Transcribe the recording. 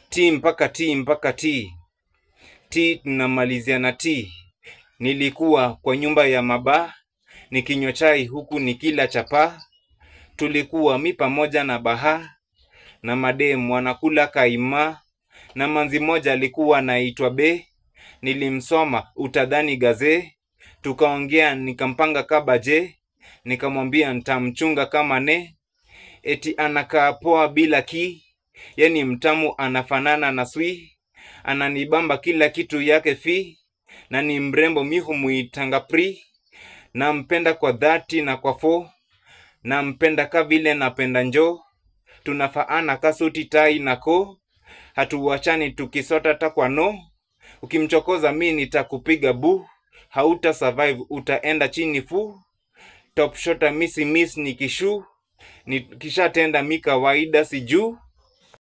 T mpaka T mpaka T. T tunamalizia na T. Nilikuwa kwa nyumba ya maba, nikinywa chai huku nikila chapa. Tulikuwa mi pamoja na baha, na madem wanakula kaima, na manzi moja alikuwa anaitwa Be. Nilimsoma utadhani gaze, tukaongea nikampanga kabaje, nikamwambia nitamchunga kama ne. Eti anakaa poa bila ki, yani mtamu anafanana na swi. Ananibamba kila kitu yake fi, na ni mrembo mi humuitanga pri. Nampenda kwa dhati na kwa fo, nampenda ka vile napenda njo. Tunafaana kasuti tai na ko, hatuwachani tukisota takwa no. Ukimchokoza mi nitakupiga bu, hauta survive utaenda chini fu. Top shota misi miss nikishu, nikisha tenda mi kawaida siju.